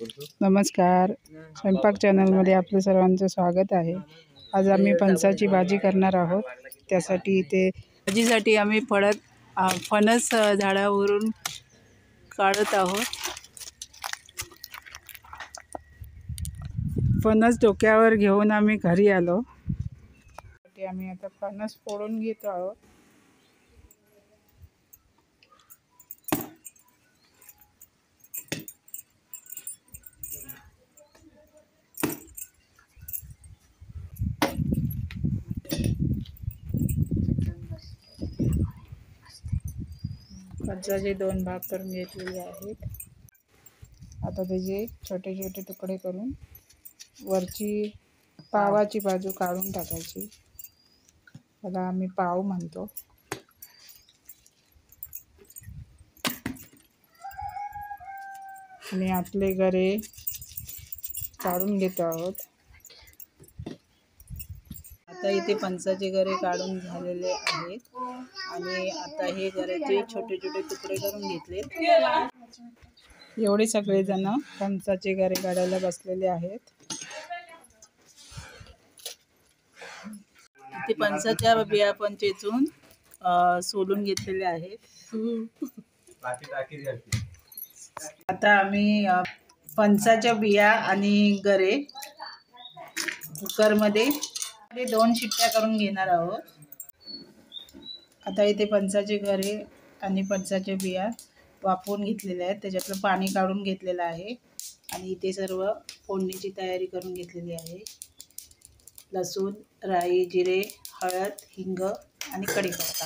नमस्कार, स्वयंपाक चॅनलमध्ये आपलं सर्वांचं स्वागत आहे। आज आम्ही फणसाची भाजी करणार आहोत। त्यासाठी इथे भाजीसाठी आम्ही फणस झाडावरून काढत आहोत। फणस डोक्यावर घेऊन आम्ही घरी आलो। आम्ही आता फणस फोडून घेतो आहोत। फणसाचे 2 भाग करून घेतलेले आहेत। आता त्याचे छोटे छोटे तुकडे करून वरची पावाची बाजू काढून टाकायची। त्याला आम्ही पाव म्हणतो। आणि आतले गरे काढून घेतो आहोत। आता इथे फणसाचे गरे काढून झालेले आहेत आणि आता हे गऱ्याचे छोटे छोटे तुकडे करून घेतलेत। एवढे सगळे जण फणसाचे गरे काढायला बसलेले आहेत। इथे फणसाच्या बिया पण चेचून सोलून घेतलेले आहेत। आता आम्ही फणसाच्या बिया आणि गरे कुकरमध्ये 2 शिट्ट्या करून घेणार आहोत। आता इथे फणसाचे गरे आणि फणसाच्या बिया वाफवून घेतलेल्या आहेत। त्याच्यातलं पाणी काढून घेतलेलं आहे आणि इथे सर्व फोडणीची तयारी करून घेतलेली आहे। लसूण, राई, जिरे, हळद, हिंग आणि कढीपत्ता,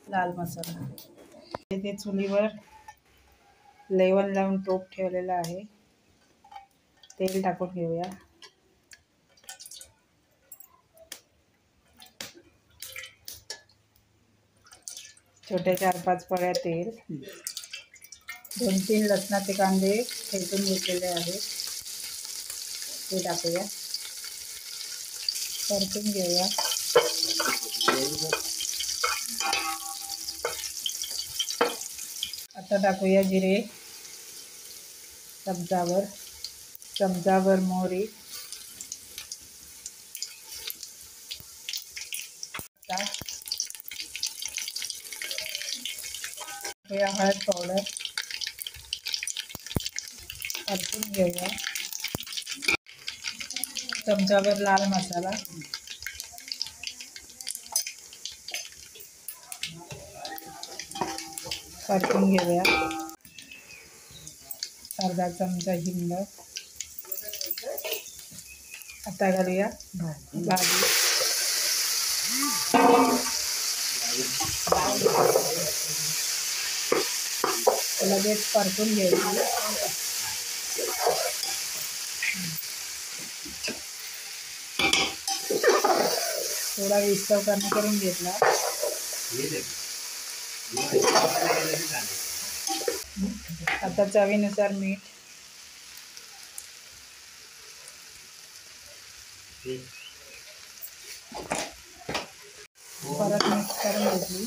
लाल मसाला। इथे चुलीवर लेवल लावून टोप ठेवलेला आहे। तेल टाकून घेऊया। छोटे 4-5 पळ्या तेल, 2-3 लसणाचे कांदे ठेचून घेतलेले आहेत, ते टाकूया। परतून घेऊया। आता टाकूया जिरे, चमचाभर मोहरी, हळद पावडर, परतून घेऊया। चमचाभर लाल मसाला, परतून घेऊया। अर्धा चमचा हिंग, आता घालूया भाजी। लगेच परतून घ्यायची। थोडा विस्तव करून घेतला। आता चवीनुसार मीठ, परत मिक्स करून घेतली।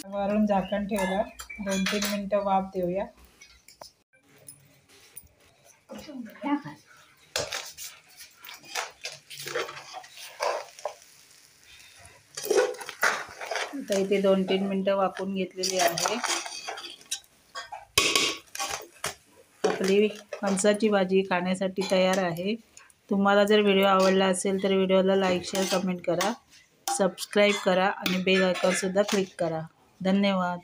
वरून झाकण ठेवलं, 2-3 मिनिटं वाफ देऊया। आता इथे 2-3 मिनिटं वाफवून घेतलेली आहे। आपली फणसाची भाजी खाण्यासाठी तयार आहे। तुम्हाला जर व्हिडिओ आवडला असेल तर व्हिडिओला लाईक, शेअर, कमेंट करा, सबस्क्राईब करा आणि बेल आयकॉन सुद्धा क्लिक करा। धन्यवाद।